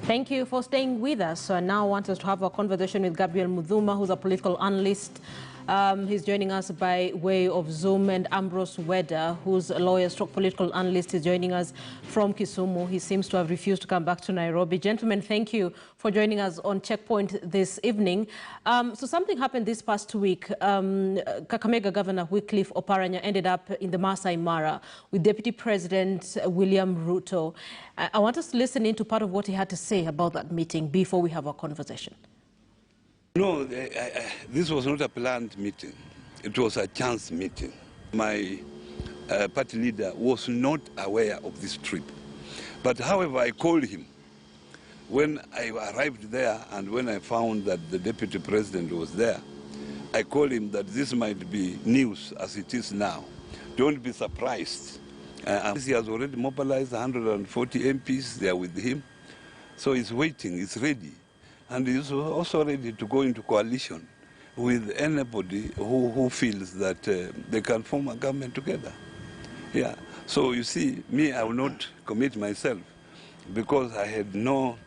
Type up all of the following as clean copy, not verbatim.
Thank you for staying with us. So now I want us to have a conversation with Gabriel Mudhuma, who's a political analyst. He's joining us by way of Zoom, and Ambrose Weda, who's a lawyer stroke political analyst, is joining us from Kisumu. He seems to have refused to come back to Nairobi. Gentlemen, thank you for joining us on Checkpoint this evening. So something happened this past week. Kakamega Governor Ruto-Oparanya ended up in the Masai Mara with Deputy President William Ruto. I want us to listen into part of what he had to say about that meeting before we have our conversation. No, this was not a planned meeting. It was a chance meeting. My party leader was not aware of this trip. But however, I called him when I arrived there, and when I found that the deputy president was there. I called him that this might be news as it is now. Don't be surprised. He has already mobilized 140 MPs there with him. So he's waiting, he's ready. And he's also ready to go into coalition with anybody who feels that they can form a government together. Yeah. So you see, me, I will not commit myself because I had not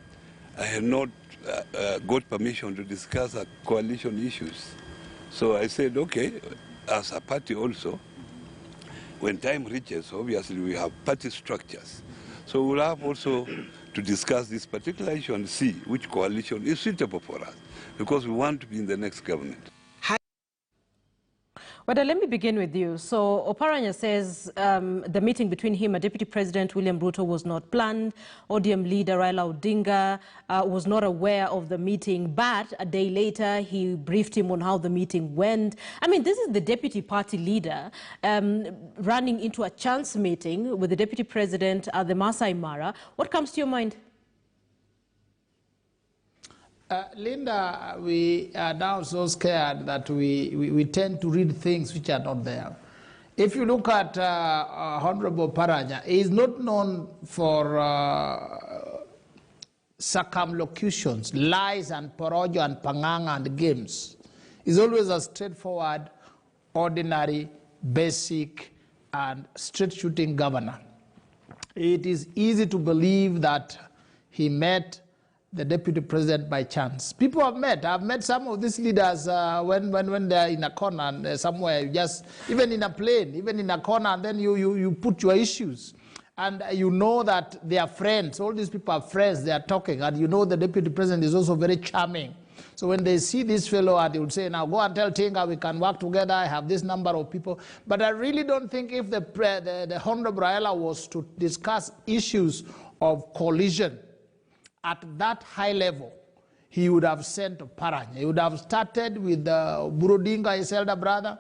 got permission to discuss coalition issues. So I said, okay, as a party also, when time reaches, obviously we have party structures. So we'll have also to discuss this particular issue and see which coalition is suitable for us, because we want to be in the next government. Well, let me begin with you. So Oparanya says the meeting between him and Deputy President William Ruto was not planned. ODM leader Raila Odinga was not aware of the meeting, but a day later he briefed him on how the meeting went. I mean, this is the deputy party leader running into a chance meeting with the Deputy President at the Masai Mara. What comes to your mind? Linda, we are now so scared that we tend to read things which are not there. If you look at Honorable Oparanya, he is not known for circumlocutions, lies and porojo and panganga and games. He's always a straightforward, ordinary, basic and straight-shooting governor. It is easy to believe that he met the deputy president by chance. People have met. I've met some of these leaders when they're in a corner and somewhere, just even in a plane, even in a corner, and then you put your issues. And you know that they are friends. All these people are friends. They are talking. And you know the deputy president is also very charming. So when they see this fellow, they would say, now go and tell Tinga we can work together. I have this number of people. But I really don't think if the Honorable Raila was to discuss issues of coalition at that high level, he would have sent Oparanya. He would have started with Burodinga, his elder brother.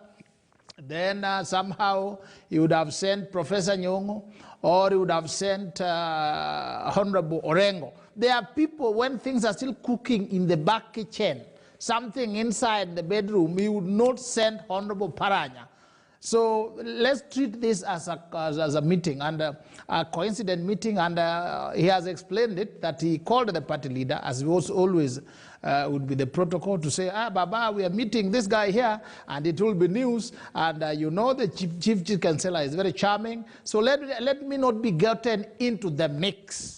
Then somehow he would have sent Professor Nyong'o, or he would have sent Honorable Orengo. There are people, when things are still cooking in the back kitchen, something inside the bedroom, he would not send Honorable Oparanya. So let's treat this as a meeting, and a coincident meeting, and he has explained it, that he called the party leader, as was always would be the protocol, to say, Baba, we are meeting this guy here, and it will be news, and you know the chief councillor is very charming, so let me not be gotten into the mix.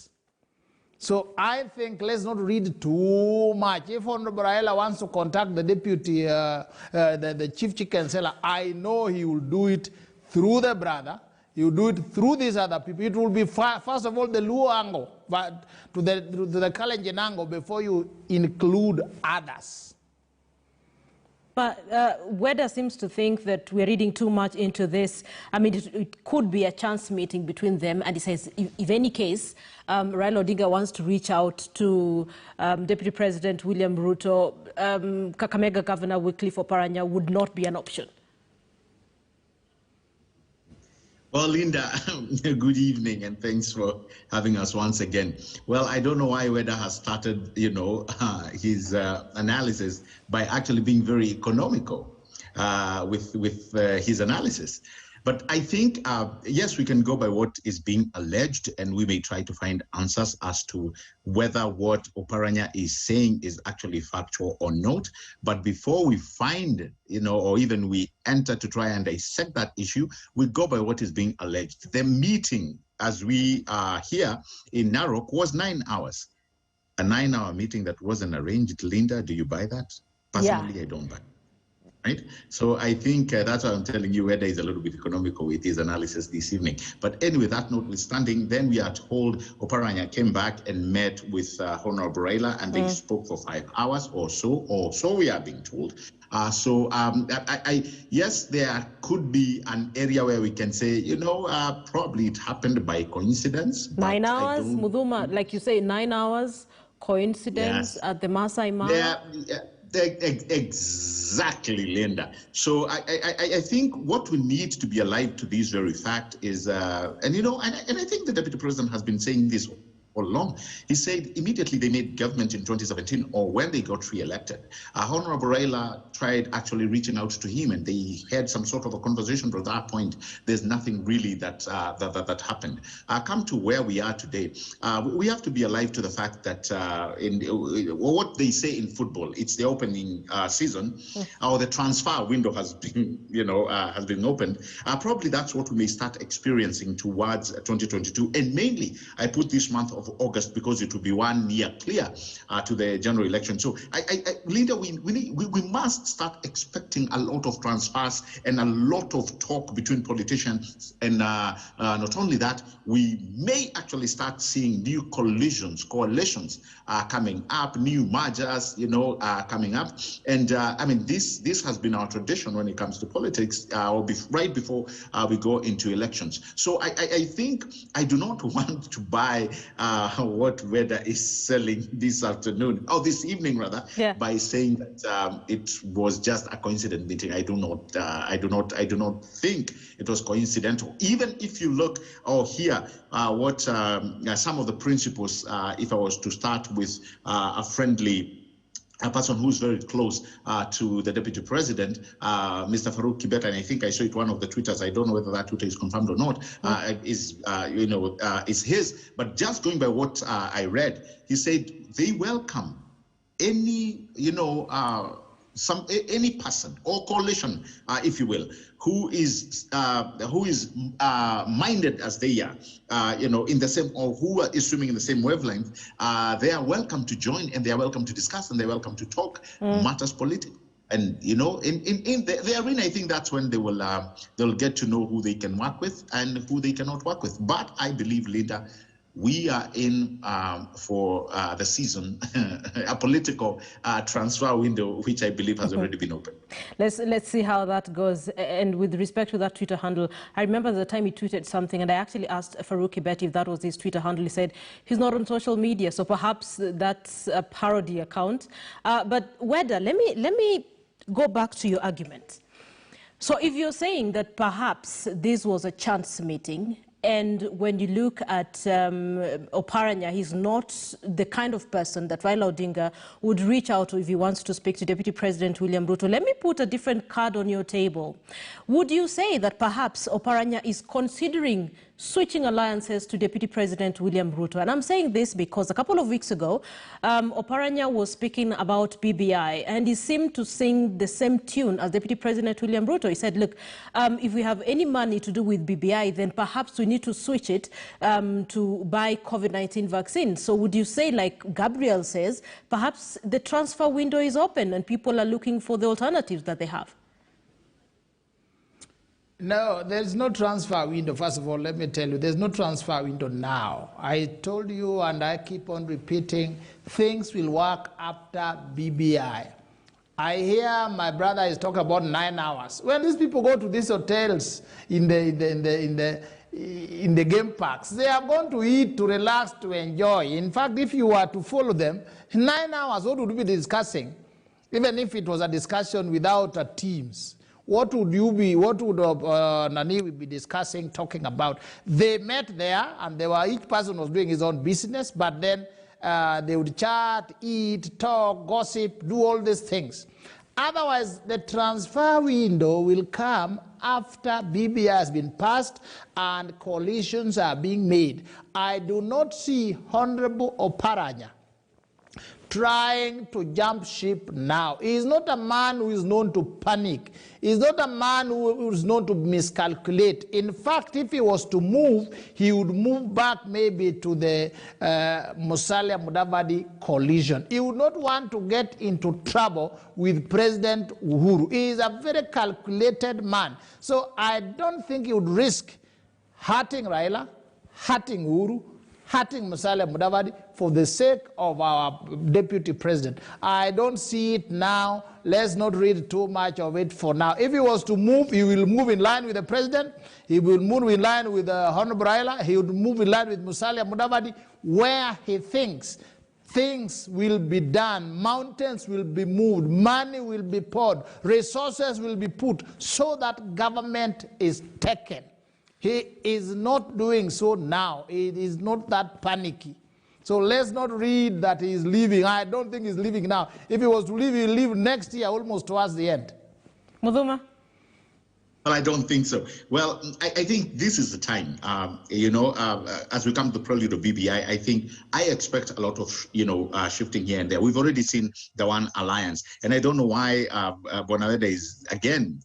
So I think let's not read too much. If Honorable Raila wants to contact the deputy, the chief councillor, I know he will do it through the brother. He will do it through these other people. It will be first of all the Luo angle, but to the Kalenjin angle before you include others. But Weda seems to think that we're reading too much into this. I mean, it could be a chance meeting between them. And he says, if any case, Raila Odinga wants to reach out to Deputy President William Ruto, Kakamega Governor Ruto-Oparanya would not be an option. Well, Linda, good evening, and thanks for having us once again. Well, I don't know why Weda has started, his analysis by actually being very economical with his analysis. But I think, yes, we can go by what is being alleged, and we may try to find answers as to whether what Oparanya is saying is actually factual or not. But before we find, or even we enter to try and dissect that issue, we go by what is being alleged. The meeting, as we are here in Narok, was 9 hours. a 9-hour meeting that wasn't arranged. Linda, do you buy that? Personally, I don't buy it. Right? So I think that's why I'm telling you Weda is a little bit economical with his analysis this evening. But anyway, that notwithstanding, then we are told Oparanya came back and met with Honorable Raila, and they spoke for 5 hours or so we are being told. Yes, there could be an area where we can say, probably it happened by coincidence. 9 hours, Mudhuma, like you say, 9 hours, coincidence at the Masai Mara? Exactly, Linda. So I think what we need to be alive to this very fact is, and I think the Deputy President has been saying this all along. He said immediately they made government in 2017, or when they got re-elected, Honorable Raila tried actually reaching out to him, and they had some sort of a conversation. But at that point, there's nothing really that happened. Come to where we are today. We have to be alive to the fact that what they say in football, it's the opening season, or the transfer window has been, has been opened. Probably that's what we may start experiencing towards 2022, and mainly I put this month of August because it will be 1 year clear to the general election. So, Linda, we must start expecting a lot of transfers and a lot of talk between politicians. And not only that, we may actually start seeing new coalitions coming up, new mergers, coming up. And I mean, this has been our tradition when it comes to politics, right before we go into elections. So I think I do not want to buy what Weda is selling this afternoon, or this evening rather, by saying that it was just a coincident meeting. I do not think it was coincidental. Even if you look or hear what some of the principles, if I was to start with a person who's very close to the Deputy President, Mr. Farouk Kibet, and I think I saw it one of the Twitters. I don't know whether that Twitter is confirmed or not. Is his. But just going by what I read, he said they welcome any any person or coalition, if you will, who is minded as they are, in the same, or who is swimming in the same wavelength. They are welcome to join, and they are welcome to discuss, and they're welcome to talk matters political. And in the arena, I think that's when they'll get to know who they can work with and who they cannot work with. But I believe, Linda, we are in for the season, a political transfer window, which I believe has already been opened. Let's see how that goes. And with respect to that Twitter handle, I remember the time he tweeted something, and I actually asked Farouk Kibet if that was his Twitter handle. He said he's not on social media, so perhaps that's a parody account. But Weda, let me go back to your argument. So if you're saying that perhaps this was a chance meeting, and when you look at Oparanya, he's not the kind of person that Raila Odinga would reach out to if he wants to speak to Deputy President William Ruto. Let me put a different card on your table. Would you say that perhaps Oparanya is considering switching alliances to Deputy President William Ruto? And I'm saying this because a couple of weeks ago, Oparanya was speaking about BBI, and he seemed to sing the same tune as Deputy President William Ruto. He said, look, if we have any money to do with BBI, then perhaps we need to switch it to buy COVID-19 vaccine. So would you say, like Gabriel says, perhaps the transfer window is open and people are looking for the alternatives that they have? No, there's no transfer window. First of all, let me tell you, there's no transfer window now. I told you, and I keep on repeating, things will work after BBI. I hear my brother is talking about 9 hours. When these people go to these hotels in the game parks, they are going to eat, to relax, to enjoy. In fact, if you were to follow them, 9 hours, what would we be discussing? Even if it was a discussion without a Teams. What would Nani be discussing, talking about? They met there, and each person was doing his own business, but then they would chat, eat, talk, gossip, do all these things. Otherwise, the transfer window will come after BBI has been passed and coalitions are being made. I do not see Honorable Oparanya trying to jump ship now. He is not a man who is known to panic. He is not a man who is known to miscalculate. In fact, if he was to move, he would move back maybe to the Musalia Mudavadi coalition. He would not want to get into trouble with President Uhuru. He is a very calculated man. So I don't think he would risk hurting Raila, hurting Uhuru, hurting Musalia Mudavadi for the sake of our deputy president. I don't see it now. Let's not read too much of it for now. If he was to move, he will move in line with the president. He will move in line with Honorable Raila. He would move in line with Musalia Mudavadi, where he thinks things will be done, mountains will be moved, money will be poured, resources will be put so that government is taken. He is not doing so now. It is not that panicky. So let's not read that he is leaving. I don't think he's leaving now. If he was to leave, he'll leave next year, almost towards the end. Mudhuma? Well, I don't think so. Well, I think this is the time, as we come to the prelude of BBI, I expect a lot of, shifting here and there. We've already seen the One Alliance, and I don't know why Bonaveda is, again,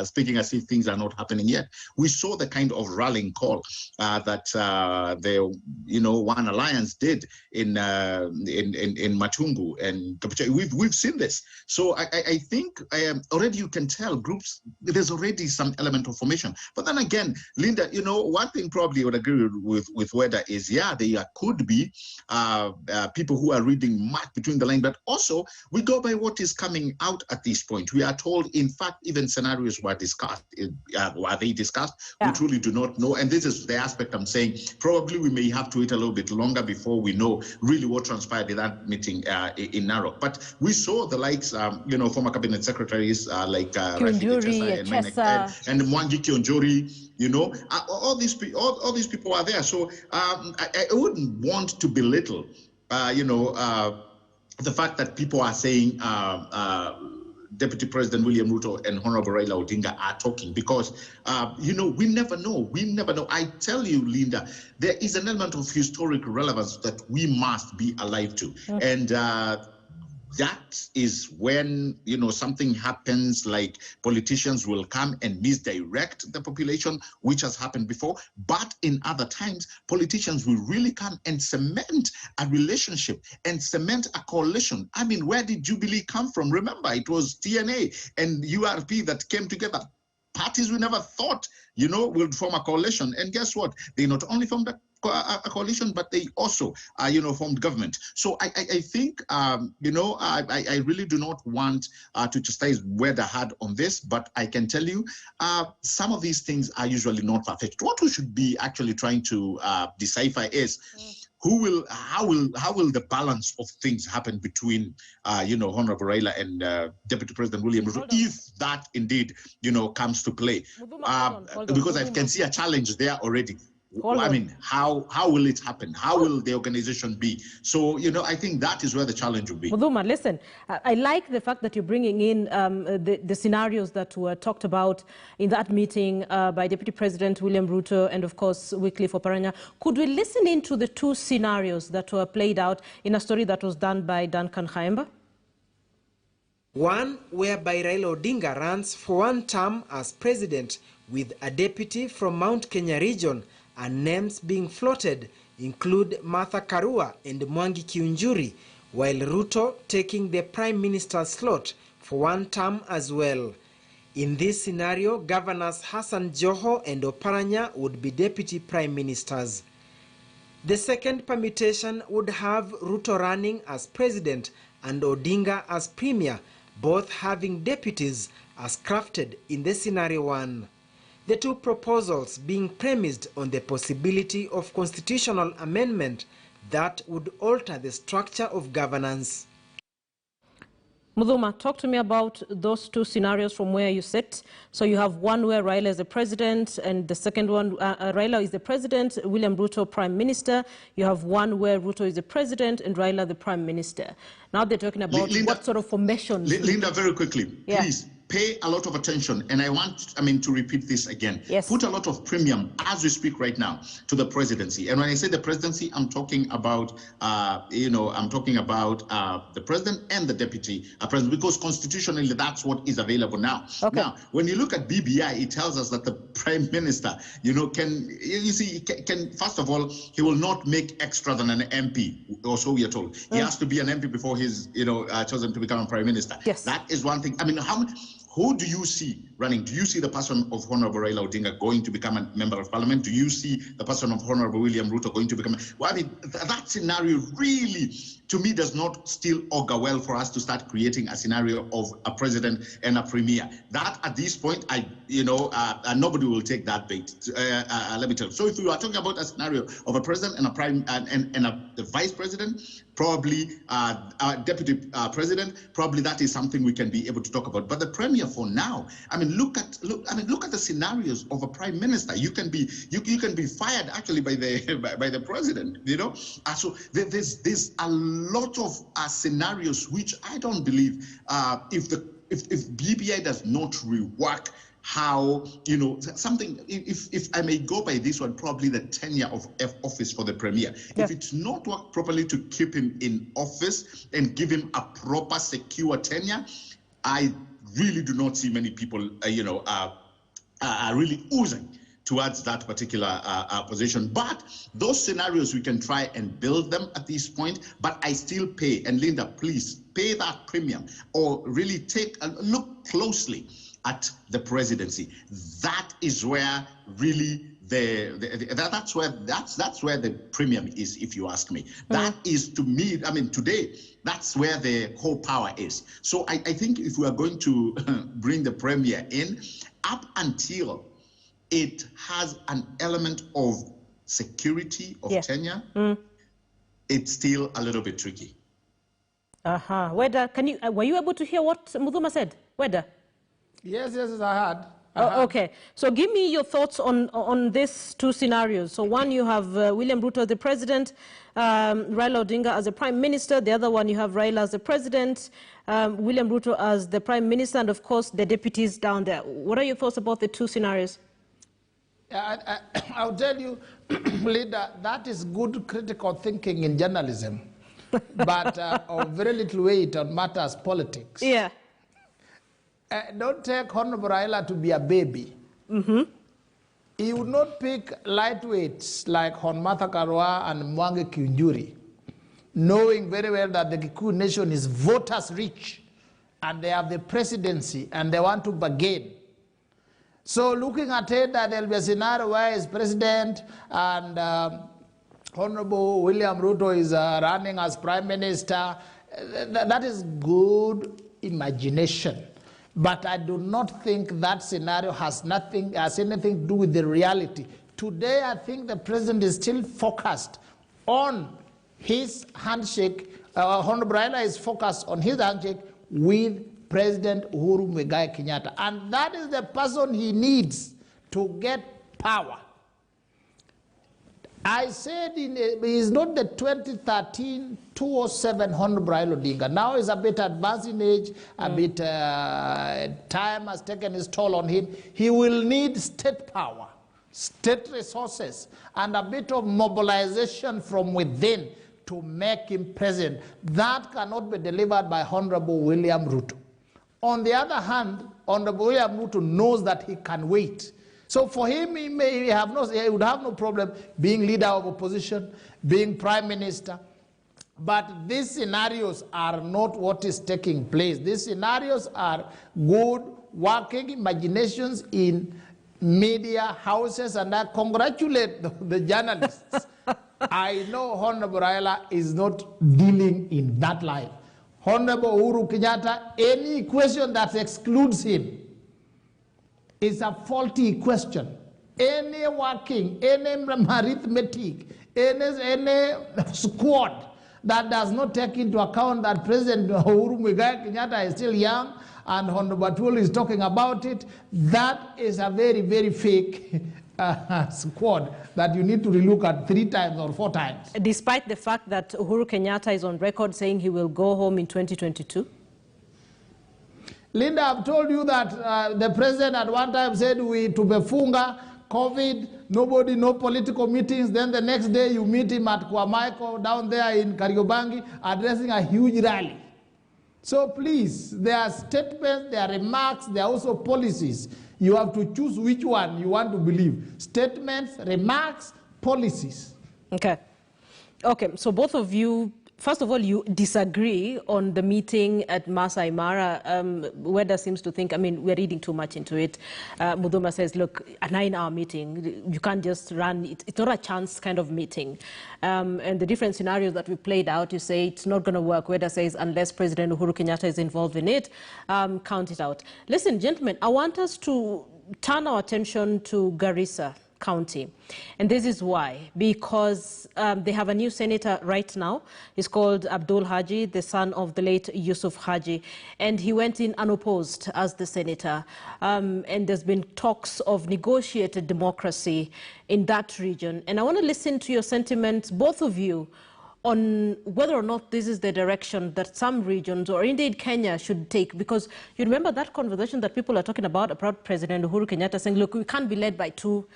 speaking as if things are not happening yet. We saw the kind of rallying call that the, One Alliance did in Matungu and Kapuchai. We've seen this. So I think already you can tell groups, there's already some element of formation. But then again, Linda, one thing probably I would agree with Weda is, yeah, there could be people who are reading much between the lines, but also we go by what is coming out at this point. We are told, in fact, even scenarios were discussed. Were they discussed? Yeah. We truly do not know. And this is the aspect I'm saying. Probably we may have to wait a little bit longer before we know really what transpired in that meeting in Narok. But we saw the likes, former cabinet secretaries like and Mwangi Kionjori, all these people are there. So I wouldn't want to belittle, the fact that people are saying Deputy President William Ruto and Honorable Raila Odinga are talking, because, we never know. We never know. I tell you, Linda, there is an element of historic relevance that we must be alive to. And that is when, something happens, like politicians will come and misdirect the population, which has happened before. But in other times, politicians will really come and cement a relationship and cement a coalition. I mean, where did Jubilee come from? Remember, it was TNA and URP that came together. Parties we never thought, would form a coalition. And guess what? They not only formed a coalition, but they also, formed government. So I think, I really do not want to chastise Weda hard on this, but I can tell you, some of these things are usually not perfect. What we should be actually trying to decipher is, how will the balance of things happen between, Honorable Raila and Deputy President William Ruto, if that indeed, comes to play? Because I can see a challenge there already. I mean, how will it happen? How will the organization be? So, I think that is where the challenge will be. Mudhuma, listen, I like the fact that you're bringing in the scenarios that were talked about in that meeting by Deputy President William Ruto and, of course, Ruto-Oparanya. Could we listen into the two scenarios that were played out in a story that was done by Duncan Khaemba? One whereby Raila Odinga runs for one term as president with a deputy from Mount Kenya region, and names being floated include Martha Karua and Mwangi Kiunjuri, while Ruto taking the Prime Minister's slot for one term as well. In this scenario, Governors Hassan Joho and Oparanya would be Deputy Prime Ministers. The second permutation would have Ruto running as President and Odinga as Premier, both having deputies as crafted in the scenario one. The two proposals being premised on the possibility of constitutional amendment that would alter the structure of governance. Mudhuma, talk to me about those two scenarios from where you sit. So you have one where Raila is the president, and the second one, Raila is the president, William Ruto Prime Minister. You have one where Ruto is the president and Raila the Prime Minister. Now they're talking about Linda, what sort of formation. Linda, very quickly, please. pay a lot of attention, and I want, to repeat this again. Yes. Put a lot of premium as we speak right now to the presidency. And when I say the presidency, I'm talking about, the president and the deputy president, because constitutionally that's what is available now. Okay. Now, when you look at BBI, it tells us that the prime minister, can first of all, he will not make extra than an MP, or so we are told. He has to be an MP before he's, chosen to become a prime minister. Yes. That is one thing. Who do you see running? Do you see the person of Honorable Raila Odinga going to become a member of parliament? Do you see the person of Honorable William Ruto going to become? That scenario really, to me, does not still augur well for us to start creating a scenario of a president and a premier. That at this point, nobody will take that bait. Let me tell you. So if you are talking about a scenario of a president and a prime and a vice president, probably a deputy president, probably that is something we can be able to talk about. But the premier for now, look at the scenarios of a prime minister. You can be fired actually by the president. So there's a lot of scenarios which I don't believe if BBI does not rework how, something, if I may go by this one, probably the tenure of office for the premier. Yeah. If it's not worked properly to keep him in office and give him a proper, secure tenure, I really do not see many people, really oozing towards that particular position. But those scenarios, we can try and build them at this point, but I still pay, and Linda, please pay that premium, or really take a look closely at the presidency. That is where really that's where the premium is, if you ask me. That is, to me, today, that's where the whole power is. So I think if we are going to bring the premier in, up until it has an element of security of tenure, it's still a little bit tricky. Weda, were you able to hear what Muthuma said? Weda? Yes, I had. Oh, okay. So give me your thoughts on these two scenarios. So one, you have William Ruto as the president, Raila Odinga as the prime minister. The other one, you have Raila as the president, William Ruto as the prime minister, and of course the deputies down there. What are your thoughts about the two scenarios? I'll tell you, Linda, that is good critical thinking in journalism, but of very little weight on matters politics. Yeah. Don't take Honorable Raila to be a baby. He would not pick lightweights like Hon Martha Karua and Mwangi Kiunjuri, knowing very well that the Kikuyu nation is voters rich and they have the presidency and they want to bargain. So looking at it, that there will be a scenario where he's president and Honorable William Ruto is running as prime minister. That is good imagination. But I do not think that scenario has anything to do with the reality. Today, I think the president is still focused on his handshake. Honorable Raila is focused on his handshake with President Uhuru Muigai Kenyatta. And that is the person he needs to get power. I said he's not the 2013 207 Honorable Raila Odinga. Now he's a bit advanced in age, a bit time has taken its toll on him. He will need state power, state resources, and a bit of mobilization from within to make him president. That cannot be delivered by Honorable William Ruto. On the other hand, Honorable William Ruto knows that he can wait. So for him, he would have no problem being leader of opposition, being prime minister. But these scenarios are not what is taking place. These scenarios are good working imaginations in media houses, and I congratulate the journalists. I know Honorable Raila is not dealing in that life. Honorable Uhuru Kenyatta, any question that excludes him is a faulty question. Any working, any arithmetic, any squad that does not take into account that President Uhuru Muigai Kenyatta is still young and Honorable Atul is talking about it, that is a very, very fake squad that you need to relook at 3 times or 4 times. Despite the fact that Uhuru Kenyatta is on record saying he will go home in 2022? Linda, I've told you that the president at one time said we tumefunga COVID, nobody, no political meetings. Then the next day you meet him at Kwamaiko down there in Kariobangi addressing a huge rally. So please, there are statements, there are remarks, there are also policies. You have to choose which one you want to believe. Statements, remarks, policies. Okay. Okay, so both of you, first of all, you disagree on the meeting at Masai Mara. Weda seems to think, I mean, we're reading too much into it. Muthuma says, look, a 9-hour meeting, you can't just run, it's not a chance kind of meeting. And the different scenarios that we played out, you say it's not going to work. Weda says, unless President Uhuru Kenyatta is involved in it, count it out. Listen, gentlemen, I want us to turn our attention to Garissa County. And this is why, because they have a new senator right now. He's called Abdul Haji, the son of the late Yusuf Haji, and he went in unopposed as the senator. And there's been talks of negotiated democracy in that region. And I want to listen to your sentiments, both of you, on whether or not this is the direction that some regions, or indeed Kenya, should take. Because you remember that conversation that people are talking about President Uhuru Kenyatta saying, look, we can't be led by two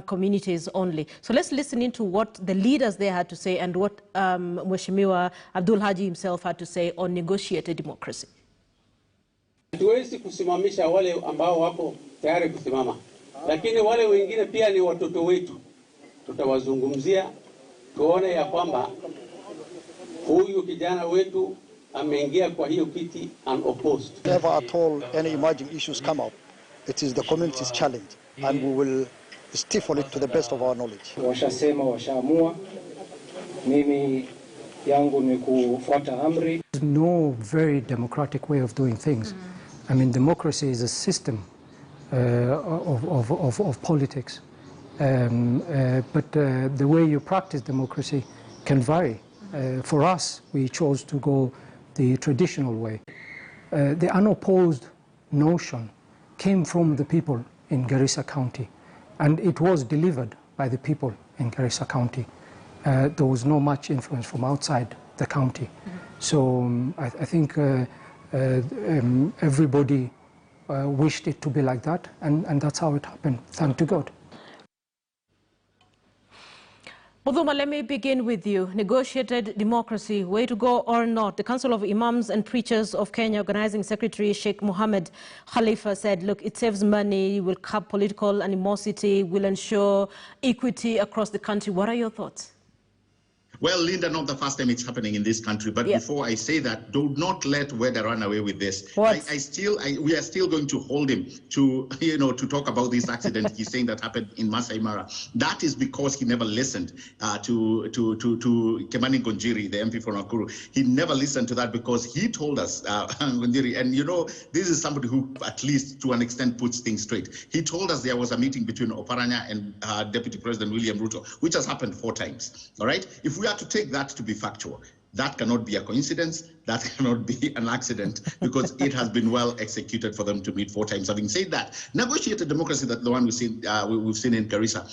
communities only. So let's listen into what the leaders there had to say and what Mheshimiwa Abdul Haji himself had to say on negotiated democracy. Hatuwezi kusimamisha wale ambao wapo tayari kusimama, lakini wale wengine pia ni watoto wetu. Tutawazungumzia, tuone ya kwamba huyu kijana wetu ameingia kwa hiyo kiti unopposed. Never at all any emerging issues come up, it is the community's challenge, and we will stiffen it to the best of our knowledge. Washasema, washaamua, mimi yangu ni kufuata amri. There's no very democratic way of doing things. I mean, democracy is a system of politics. But the way you practice democracy can vary. For us, we chose to go the traditional way. The unopposed notion came from the people in Garissa County, and it was delivered by the people in Garissa County. There was no much influence from outside the county. So I think everybody wished it to be like that, and that's how it happened, thank to God. Muthuma, let me begin with you. Negotiated democracy, way to go or not? The Council of Imams and Preachers of Kenya Organizing Secretary Sheikh Mohammed Khalifa said, look, it saves money, will curb political animosity, will ensure equity across the country. What are your thoughts? Well, Linda, not the first time it's happening in this country. But before I say that, do not let Weda run away with this. We are still going to hold him to, to talk about this accident he's saying that happened in Masai Mara. That is because he never listened to Kimani Ngonjiri, the MP for Nakuru. He never listened to that because he told us, Ngonjiri, and this is somebody who at least to an extent puts things straight. He told us there was a meeting between Oparanya and Deputy President William Ruto, which has happened 4 times. All right? If we are to take that to be factual, that cannot be a coincidence, that cannot be an accident, because it has been well executed for them to meet 4 times. Having said that, negotiated democracy, that the one we've seen in Garissa,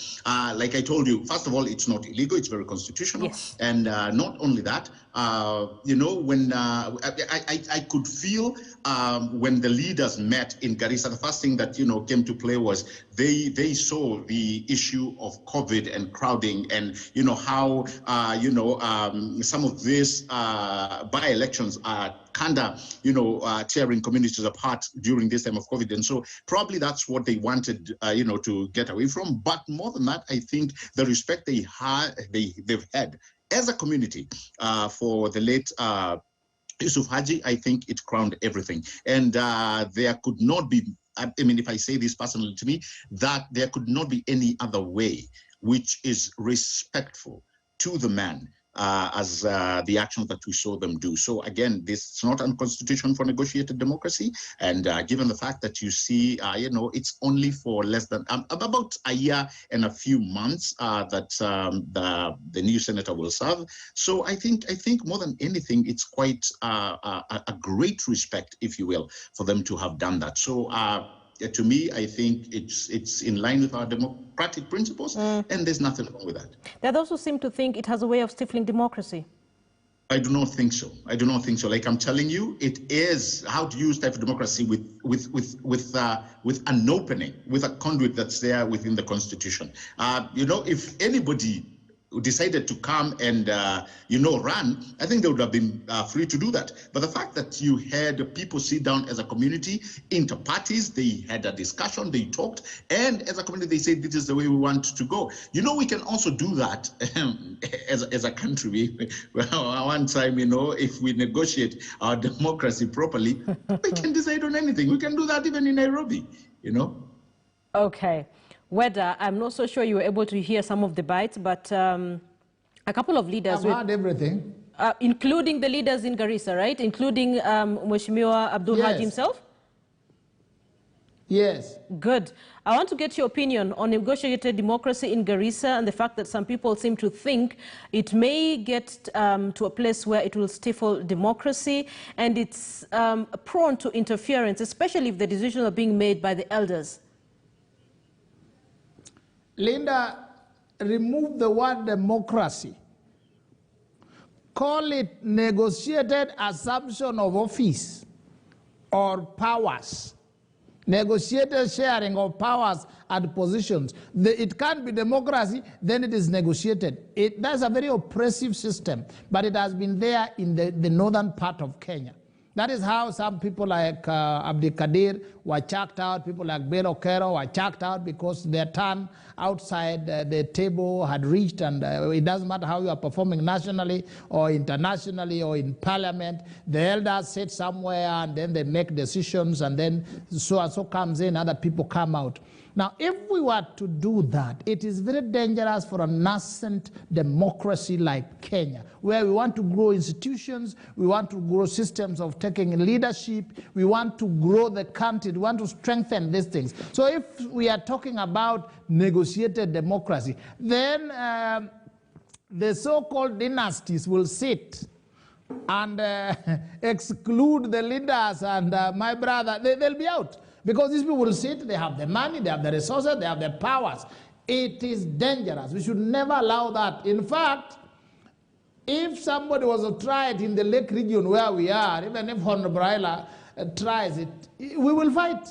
like I told you, first of all, it's not illegal, it's very constitutional. Yes. And not only that, when I could feel when the leaders met in Garissa, the first thing that came to play was they saw the issue of COVID and crowding, and how some of these by-elections are kind of tearing communities apart during this time of COVID. And so probably that's what they wanted to get away from. But more than that, I think the respect they've had as a community for the late Yusuf Haji, I think it crowned everything. And there could not be, I mean, if I say this personally to me, that there could not be any other way which is respectful to the man as the actions that we saw them do. So again, this is not unconstitutional for negotiated democracy. And given the fact that you see, it's only for less than about a year and a few months that the new senator will serve. So I think more than anything, it's quite a great respect, if you will, for them to have done that. So to me, I think it's in line with our democratic principles, and there's nothing wrong with that. They also seem to think it has a way of stifling democracy. I do not think so. I do not think so. Like I'm telling you, it is how to use type of democracy with an opening, with a conduit that's there within the Constitution. You know, if anybody decided to come and run, I think they would have been free to do that. But the fact that you had people sit down as a community, inter-parties, they had a discussion, they talked, and as a community they said this is the way we want to go. You know, we can also do that as a country. Well, one time, you know, if we negotiate our democracy properly, we can decide on anything. We can do that even in Nairobi, you know. Okay. Whether I'm not so sure you were able to hear some of the bites, but a couple of leaders... I've heard everything. Including the leaders in Garissa, right? Including Mheshimiwa Abdul Haji himself? Yes. Good. I want to get your opinion on negotiated democracy in Garissa and the fact that some people seem to think it may get to a place where it will stifle democracy and it's prone to interference, especially if the decisions are being made by the elders. Linda, remove the word democracy. Call it negotiated assumption of office or powers. Negotiated sharing of powers and positions. It can't be democracy, then it is negotiated. That's a very oppressive system, but it has been there in the northern part of Kenya. That is how some people like Abdi Kadir were chucked out, people like Bello Kero were chucked out because their turn outside the table had reached, and it doesn't matter how you are performing nationally or internationally or in parliament, the elders sit somewhere and then they make decisions and then so and so comes in, other people come out. Now, if we were to do that, it is very dangerous for a nascent democracy like Kenya, where we want to grow institutions, we want to grow systems of taking leadership, we want to grow the country, we want to strengthen these things. So if we are talking about negotiated democracy, then the so-called dynasties will sit and exclude the leaders and my brother, they'll be out. Because these people will sit, they have the money, they have the resources, they have the powers. It is dangerous. We should never allow that. In fact, if somebody was to try it in the Lake region where we are, even if Honorable Raila tries it, we will fight.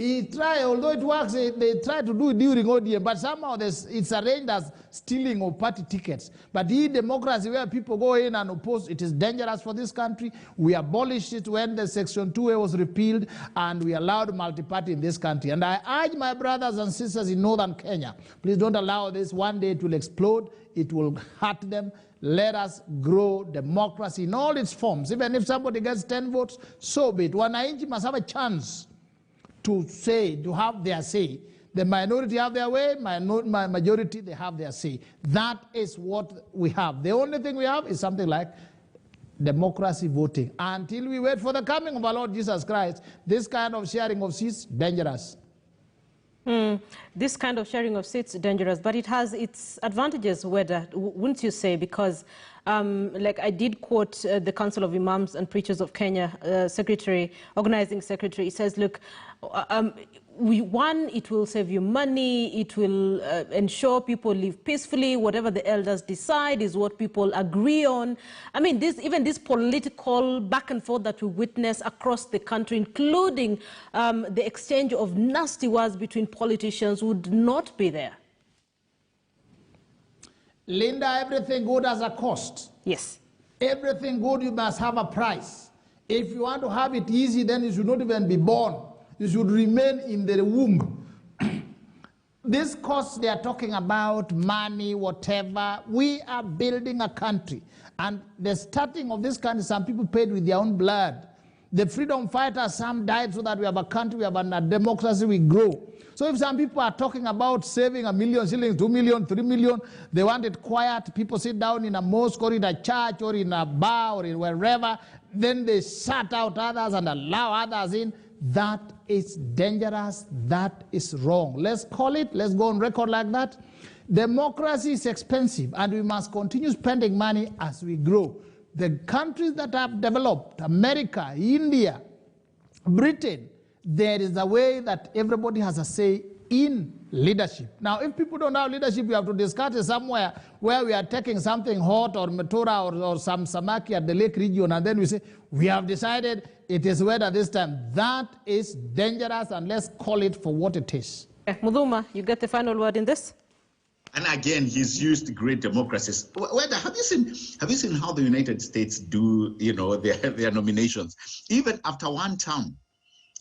He tried, although it works, they try to do it during ODM, but somehow it's arranged as stealing of party tickets. But the democracy where people go in and oppose, it is dangerous for this country. We abolished it when the Section 2A was repealed, and we allowed multi-party in this country. And I urge my brothers and sisters in northern Kenya, please don't allow this. One day it will explode, it will hurt them. Let us grow democracy in all its forms. Even if somebody gets 10 votes, so be it. Wananchi must have a chance to say, to have their say. The minority have their way, majority, they have their say. That is what we have. The only thing we have is something like democracy voting. Until we wait for the coming of our Lord Jesus Christ, this kind of sharing of seats, dangerous. This kind of sharing of seats is dangerous, but it has its advantages, wouldn't you say? Because, like I did quote the Council of Imams and Preachers of Kenya organizing secretary. He says, look, it will save you money, it will ensure people live peacefully, whatever the elders decide is what people agree on. I mean, even this political back and forth that we witness across the country, including the exchange of nasty words between politicians, would not be there. Linda, everything good has a cost. Yes. Everything good, you must have a price. If you want to have it easy, then you should not even be born. You should remain in the womb. This cost they are talking about, money, whatever, we are building a country. And the starting of this country, some people paid with their own blood. The freedom fighters, some died so that we have a country, we have a democracy, we grow. So if some people are talking about saving 1 million shillings, 2 million, 3 million, they want it quiet, people sit down in a mosque or in a church or in a bar or in wherever, then they shut out others and allow others in. That is dangerous, that is wrong. Let's call it, let's go on record like that. Democracy is expensive and we must continue spending money as we grow. The countries that have developed, America, India, Britain, there is a way that everybody has a say in leadership. Now, if people don't have leadership, we have to discuss it somewhere where we are taking something hot or Metora or some Samaki at the lake region, and then we say, we have decided it is weather this time. That is dangerous, and let's call it for what it is. Muthuma, you get the final word in this? And again, he's used great democracies. Have you seen how the United States do, their nominations? Even after one term,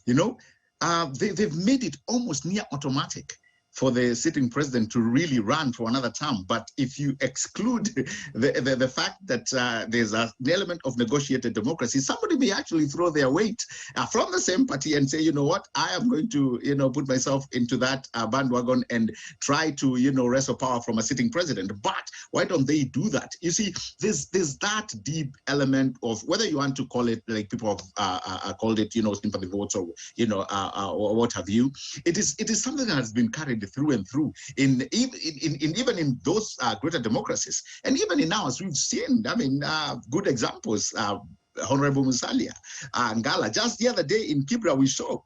they've made it almost near automatic for the sitting president to really run for another term. But if you exclude the fact that there's an element of negotiated democracy, somebody may actually throw their weight from the same party and say, you know what, I am going to, put myself into that bandwagon and try to, wrestle power from a sitting president. But why don't they do that? You see, there's that deep element of, whether you want to call it, like people have called it, sympathy votes or, or what have you. It is something that has been carried through and through even in those greater democracies, and even in ours we've seen, good examples. Honorable Musalia, Ngala. Just the other day in Kibra, we saw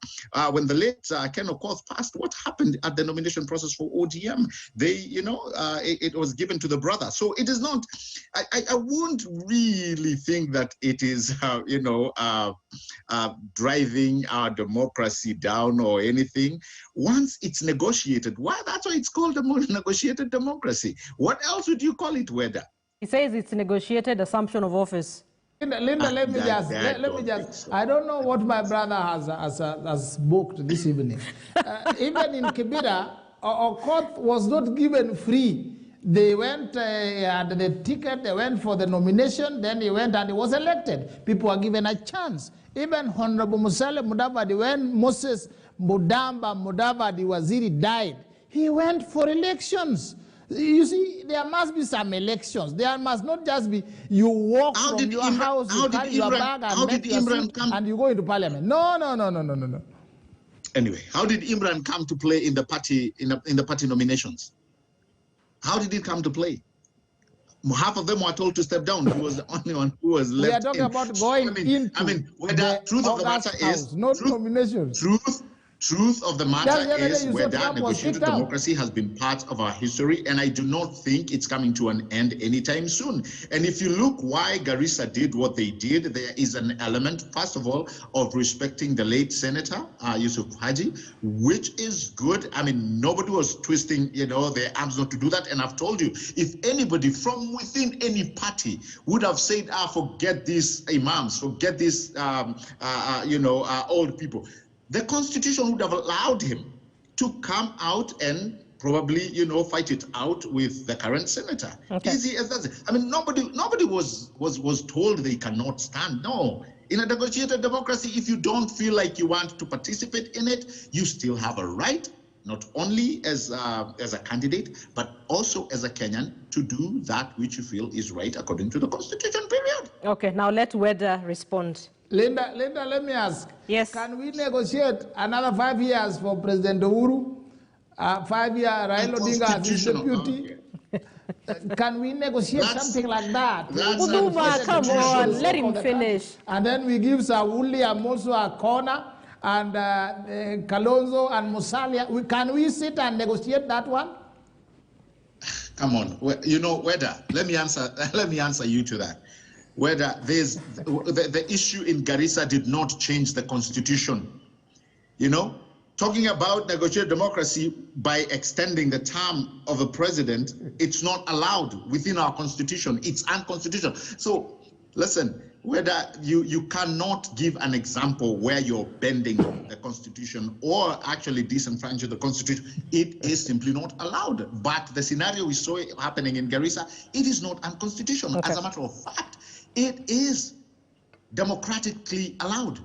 when the late Ken Okoth passed, what happened at the nomination process for ODM. They, it was given to the brother. So it is not, I won't really think that it is, driving our democracy down or anything. Once it's negotiated, that's why it's called a negotiated democracy. What else would you call it, Weda? He says it's negotiated assumption of office. Linda, let me just, I don't know what my brother has booked this evening. Even in Kibera, Okoth was not given free. They went and the ticket, they went for the nomination, then he went and he was elected. People were given a chance. Even Honorable Musalia Mudavadi, when Moses Mudamba Mudavadi Waziri died, he went for elections. You see, there must be some elections. There must not just be you walk from your house, you carry your bag and you go into parliament. No. Anyway, how did Imran come to play in the party in the party nominations? How did it come to play? Half of them were told to step down. He was the only one who was left. We are talking about going into the truth of the matter is not nominations. Truth of the matter is whether negotiated democracy has been part of our history, and I do not think it's coming to an end anytime soon. And if you look why Garissa did what they did, there is an element, first of all, of respecting the late Senator, Yusuf Haji, which is good. Nobody was twisting, their arms not to do that. And I've told you, if anybody from within any party would have said, forget these imams, forget these, old people, the Constitution would have allowed him to come out and probably, fight it out with the current senator. Okay. Easy as that. Nobody was told they cannot stand. No. In a negotiated democracy, if you don't feel like you want to participate in it, you still have a right, not only as a candidate, but also as a Kenyan, to do that which you feel is right according to the Constitution, period. Okay, now let Weda respond. Linda, let me ask. Yes. Can we negotiate another 5 years for President Uhuru? 5 year Raila Odinga as his deputy? Can we negotiate something like that? Muthuma, come on, let him finish. And then we give Sauli and also a corner, and Kalonzo and Musalia. Can we sit and negotiate that one? Come on, Weda, let me answer you to that. Whether there's the issue in Garissa did not change the Constitution. Talking about negotiated democracy by extending the term of a president, it's not allowed within our Constitution. It's unconstitutional. So listen, whether you cannot give an example where you're bending the Constitution or actually disenfranchising the Constitution, it is simply not allowed. But the scenario we saw happening in Garissa, it is not unconstitutional. Okay. As a matter of fact, it is democratically allowed.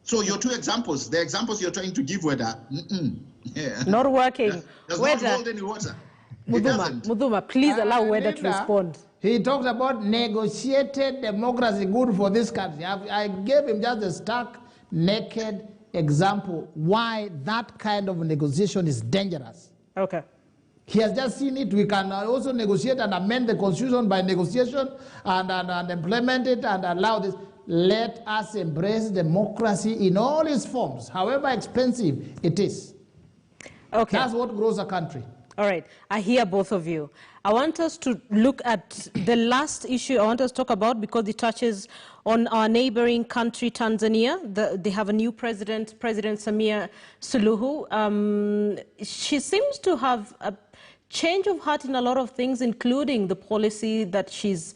So your two examples, the examples you're trying to give, whether not working. Does not hold any water. Muthuma, please allow Weda to respond. He talked about negotiated democracy good for this country. I gave him just a stark, naked example why that kind of negotiation is dangerous. Okay. He has just seen it. We can also negotiate and amend the Constitution by negotiation and implement it and allow this. let us embrace democracy in all its forms, however expensive it is. Okay. That's what grows a country. All right, I hear both of you. I want us to look at the last issue I want us to talk about because it touches on our neighboring country, Tanzania. They have a new president, President Samia Suluhu. She seems to have a change of heart in a lot of things, including the policy that she's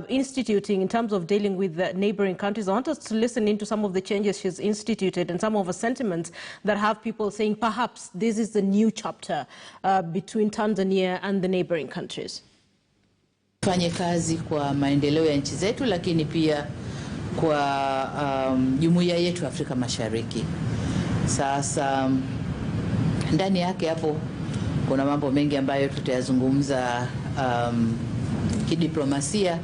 instituting in terms of dealing with the neighboring countries. I want us to listen into some of the changes she's instituted and some of the sentiments that have people saying perhaps this is the new chapter between Tanzania and the neighboring countries. Fanye kazi kwa maendeleo ya nchi zetu, lakini pia kwa jumuiya yetu Afrika Mashariki. Sasa ndani yake hapo kuna mambo mengi ambayo tutayazungumza kidiplomasia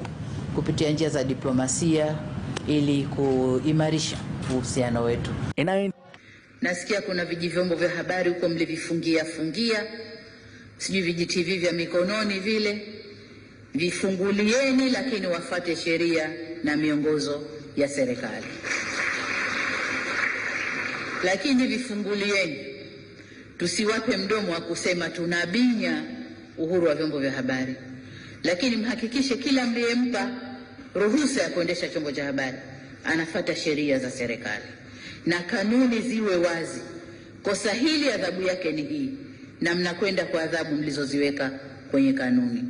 kupitia njia za diplomasia ili kuimarisha uhusiano wetu. Nasikia kuna vijivyombo vya habari huko mlivifungia, sijui vijitv vya mikononi vile, vifungulieni lakini wafate sheria na miongozo ya serikali. Lakini vifungulieni, tusiwape mdomo wa kusema tunabinya uhuru wa vyombo vya habari, lakini mhakikishe kila mliyempa ruhusa ya kuendesha chombo cha habari anafuata sheria za serikali na kanuni ziwe wazi. Kosa hili adhabu yake ni hii, na mnakwenda kwa adhabu mlizoziweka kwenye kanuni.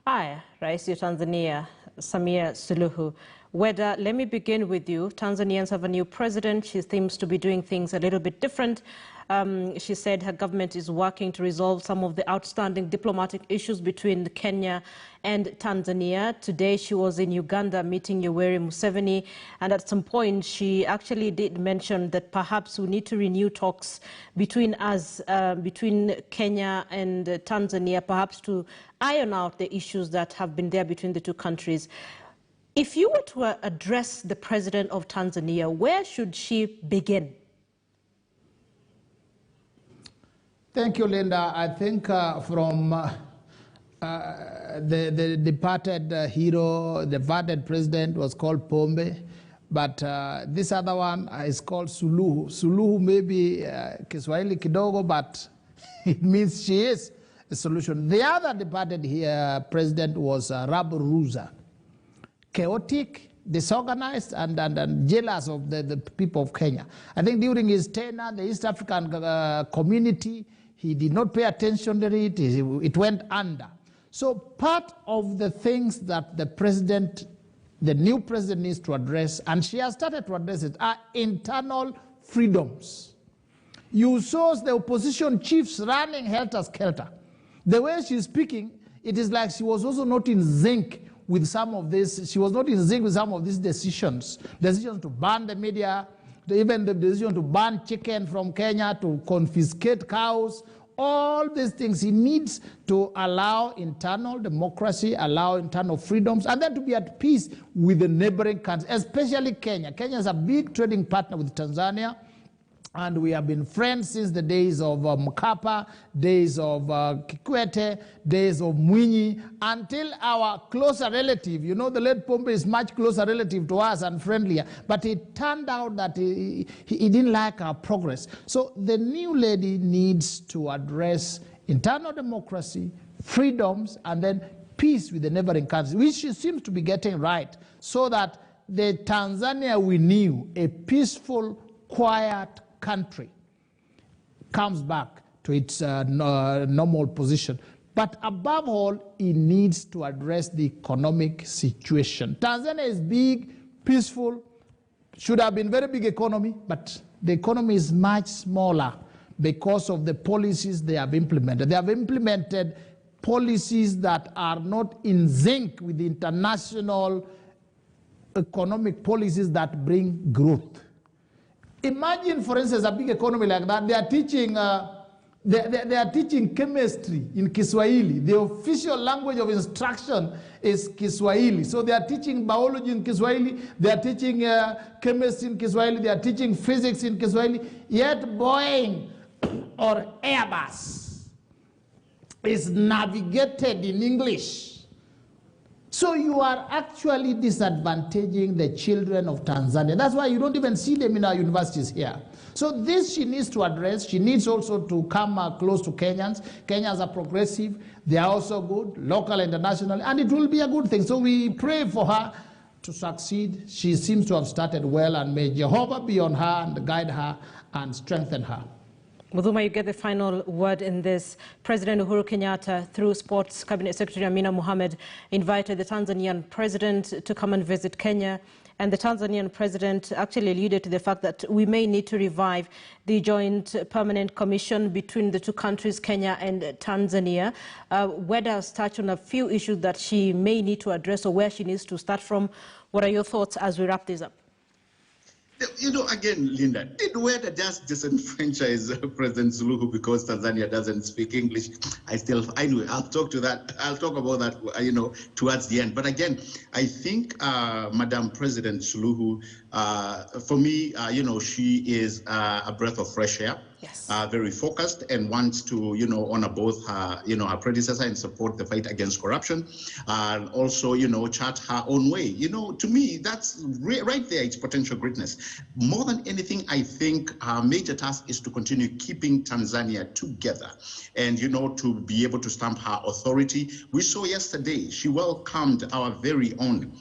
Haya, Rais wa Tanzania Samia Suluhu. Weda, let me begin with you. Tanzanians have a new president. She seems to be doing things a little bit different. She said her government is working to resolve some of the outstanding diplomatic issues between Kenya and Tanzania. Today she was in Uganda meeting Yoweri Museveni, and at some point she actually did mention that perhaps we need to renew talks between us, between Kenya and Tanzania, perhaps to iron out the issues that have been there between the two countries. If you were to address the president of Tanzania, where should she begin? Thank you, Linda. I think from the departed hero, the departed president was called Pombe, but this other one is called Suluhu. Suluhu may be Kiswahili kidogo, but it means she is a solution. The other departed here president was Ruto. Chaotic, disorganized, and jealous of the people of Kenya. I think during his tenure, the East African community, he did not pay attention to it. It went under. So part of the things that the new president needs to address, and she has started to address it, are internal freedoms. You saw the opposition chiefs running helter-skelter. The way she's speaking, it is like she was also not in sync with some of this. She was not in sync with some of these decisions to ban the media, even the decision to ban chicken from Kenya, to confiscate cows, all these things. He needs to allow internal democracy, allow internal freedoms, and then to be at peace with the neighboring countries, especially Kenya. Kenya is a big trading partner with Tanzania, and we have been friends since the days of Mkapa, days of Kikwete, days of Mwinyi, until our closer relative, you know, the late Pombe is much closer relative to us and friendlier, but it turned out that he didn't like our progress. So the new lady needs to address internal democracy, freedoms, and then peace with the neighboring countries, which she seems to be getting right, so that the Tanzania we knew, a peaceful, quiet country, comes back to its normal position. But above all, it needs to address the economic situation. Tanzania is big, peaceful, should have been very big economy, but the economy is much smaller because of the policies they have implemented. They have implemented policies that are not in sync with the international economic policies that bring growth. Imagine, for instance, a big economy like that. They are teaching, they are teaching chemistry in Kiswahili. The official language of instruction is Kiswahili. So they are teaching biology in Kiswahili. They are teaching chemistry in Kiswahili. They are teaching physics in Kiswahili. Yet Boeing or Airbus is navigated in English. So you are actually disadvantaging the children of Tanzania. That's why you don't even see them in our universities here. So this she needs to address. She needs also to come close to Kenyans. Kenyans are progressive. They are also good, local, international, and it will be a good thing. So we pray for her to succeed. She seems to have started well, and may Jehovah be on her and guide her and strengthen her. Mudhuma, you get the final word in this. President Uhuru Kenyatta, through Sports Cabinet Secretary Amina Mohamed, invited the Tanzanian president to come and visit Kenya. And the Tanzanian president actually alluded to the fact that we may need to revive the joint permanent commission between the two countries, Kenya and Tanzania. Weda has touched on a few issues that she may need to address or where she needs to start from. What are your thoughts as we wrap this up? You know, again, Linda, did Weda just disenfranchise President Suluhu because Tanzania doesn't speak English? Anyway, I'll talk about that, towards the end. But again, I think Madam President Suluhu, for me, she is a breath of fresh air. Yes. Very focused and wants to, honor both her, her predecessor and support the fight against corruption, and also, chart her own way. To me, that's right there. It's potential greatness. More than anything, I think her major task is to continue keeping Tanzania together, and to be able to stamp her authority. We saw yesterday she welcomed our very own,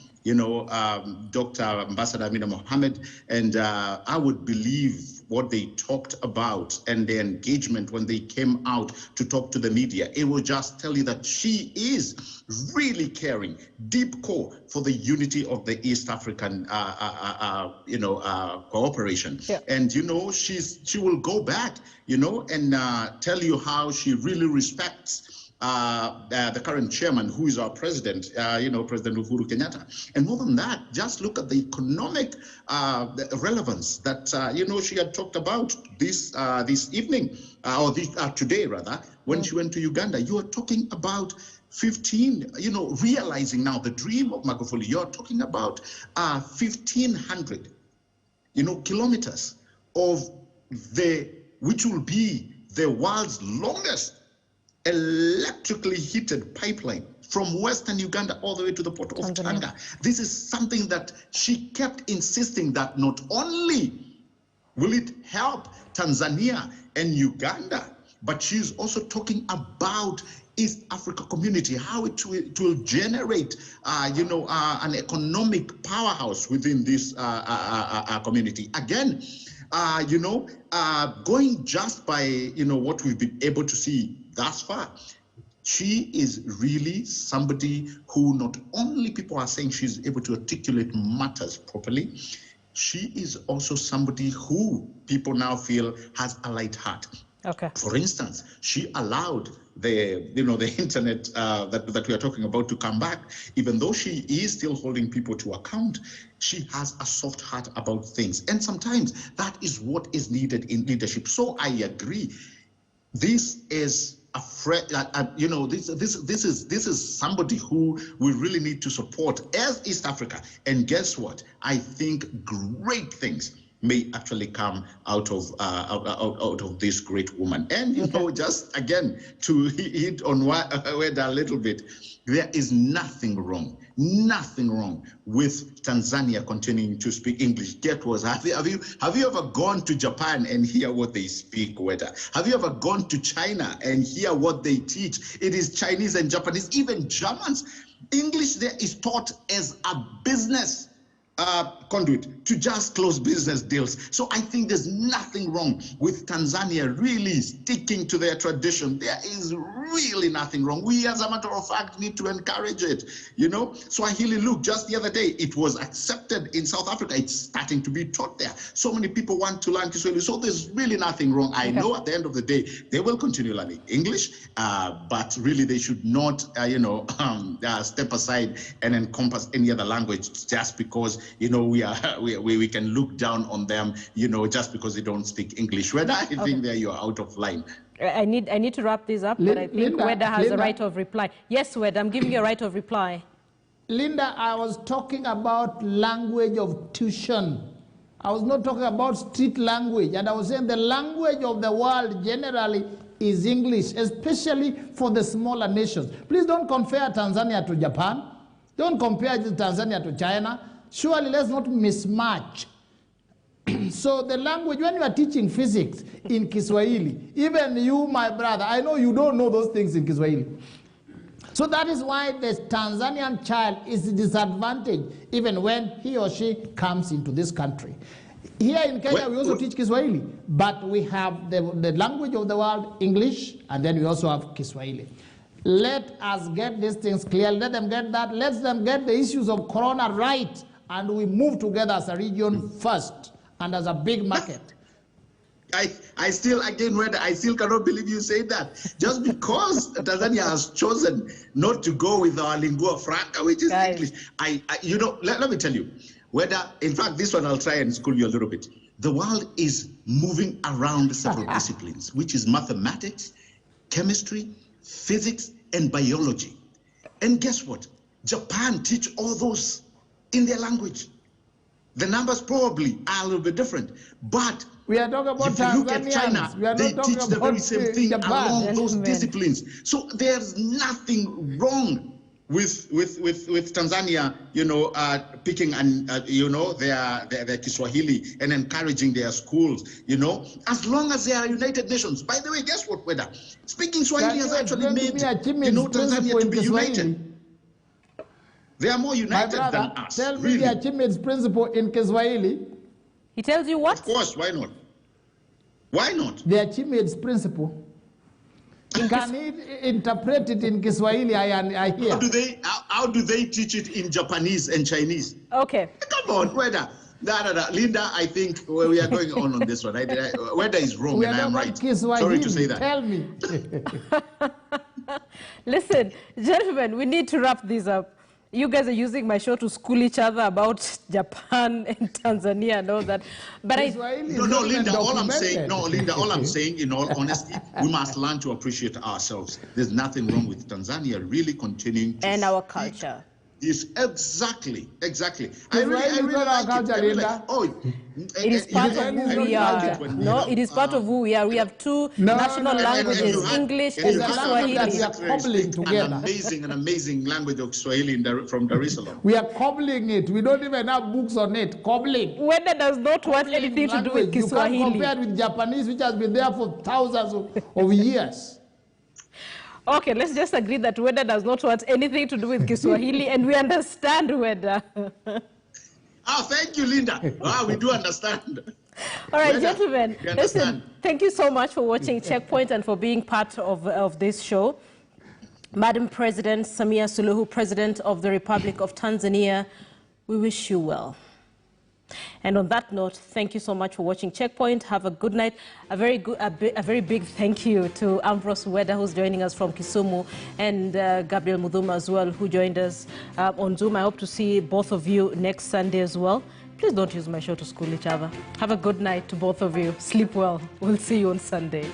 Dr. Ambassador Amina Mohamed, and I would believe what they talked about and their engagement when they came out to talk to the media. It will just tell you that she is really caring, deep core for the unity of the East African, cooperation. Yeah. And, she will go back, and tell you how she really respects the current chairman, who is our president, President Uhuru Kenyatta. And more than that, just look at the economic relevance that, she had talked about this evening, or today rather, when she went to Uganda. You are talking about 15, realizing now the dream of Magufuli. You're talking about 1,500, kilometers of which will be the world's longest electrically heated pipeline from Western Uganda all the way to the port of Tanga. This is something that she kept insisting that not only will it help Tanzania and Uganda, but she's also talking about East Africa community, how it will generate, an economic powerhouse within this community. Again, going just by, what we've been able to see thus far, she is really somebody who not only people are saying she's able to articulate matters properly, she is also somebody who people now feel has a light heart. Okay. For instance, she allowed the internet that we are talking about to come back. Even though she is still holding people to account, she has a soft heart about things. And sometimes that is what is needed in leadership. So I agree. This is this is somebody who we really need to support as East Africa. And guess what? I think great things may actually come out of this great woman. And just again to hit on Weda a little bit, there is nothing wrong with Tanzania continuing to speak English. Get was have you ever gone to Japan and hear what they speak, Weda? Have you ever gone to China and hear what they teach? It is Chinese and Japanese, even Germans. English there is taught as a business conduit to just close business deals. So I think there's nothing wrong with Tanzania really sticking to their tradition. There is really nothing wrong. We, as a matter of fact, need to encourage it. Swahili, look, just the other day, it was accepted in South Africa. It's starting to be taught there. So many people want to learn Kiswahili. So there's really nothing wrong. I know at the end of the day, they will continue learning English, but really they should not, step aside and encompass any other language just because we can look down on them, just because they don't speak English. Whether I think there you're out of line. I need to wrap this up, but I think Weda has a right of reply. Yes, Weda, I'm giving you a right of reply. Linda, I was talking about language of tuition. I was not talking about street language, and I was saying the language of the world generally is English, especially for the smaller nations. Please don't compare Tanzania to Japan. Don't compare Tanzania to China. Surely let's not mismatch. So the language, when you are teaching physics in Kiswahili, even you, my brother, I know you don't know those things in Kiswahili. So that is why the Tanzanian child is disadvantaged even when he or she comes into this country. Here in Kenya, we also teach Kiswahili, but we have the language of the world, English, and then we also have Kiswahili. Let us get these things clear. Let them get that. Let them get the issues of corona right, and we move together as a region first and as a big market. I still cannot believe you say that. Just because Tanzania has chosen not to go with our lingua franca, which is English. You know, let me tell you, in fact, this one I'll try and school you a little bit. The world is moving around several disciplines, which is mathematics, chemistry, physics, and biology. And guess what? Japan teach all those in their language. The numbers probably are a little bit different, but we are talking about if you look at China, they teach the very same thing along those disciplines. So there's nothing wrong with Tanzania, you know, picking and you know, their Kiswahili and encouraging their schools, you know, as long as they are United Nations. By the way, guess what, Weda? Speaking Swahili has actually made, you know, Tanzania to be united. They are more united than us. Tell me the Archimedes principle in Kiswahili. He tells you what? Of course, why not? Why not? The Archimedes principle. Can he interpret it in Kiswahili? I hear. How do they teach it in Japanese and Chinese? Okay. Come on, Weda. Linda, I think we are going on this one. Weda is wrong and I am right. Sorry to say that. Tell me. Listen, gentlemen, we need to wrap this up. You guys are using my show to school each other about Japan and Tanzania and all that. But Linda, all I'm saying, in all honesty, we must learn to appreciate ourselves. There's nothing wrong with Tanzania really continuing to and our culture. Yes, exactly. I really like it. It is part of who we are. No, it is part of who we are. We have two national languages, English and Kiswahili. We are cobbling together. An amazing language of Swahili from Dar es Salaam. We are cobbling it. We don't even have books on it. Cobbling. Weda does not want anything to do with Kiswahili. You can't compare it with Japanese, which has been there for thousands of years. Okay, let's just agree that Weda does not want anything to do with Kiswahili, and we understand Weda. Thank you, Linda. We do understand. All right, gentlemen, listen, thank you so much for watching Checkpoint and for being part of this show. Madam President Samia Suluhu, President of the Republic of Tanzania, we wish you well. And on that note, thank you so much for watching Checkpoint. Have a good night. A very big thank you to Ambrose Weda, who's joining us from Kisumu, and Gabriel Muthuma as well, who joined us on Zoom. I hope to see both of you next Sunday as well. Please don't use my show to school each other. Have a good night to both of you. Sleep well. We'll see you on Sunday.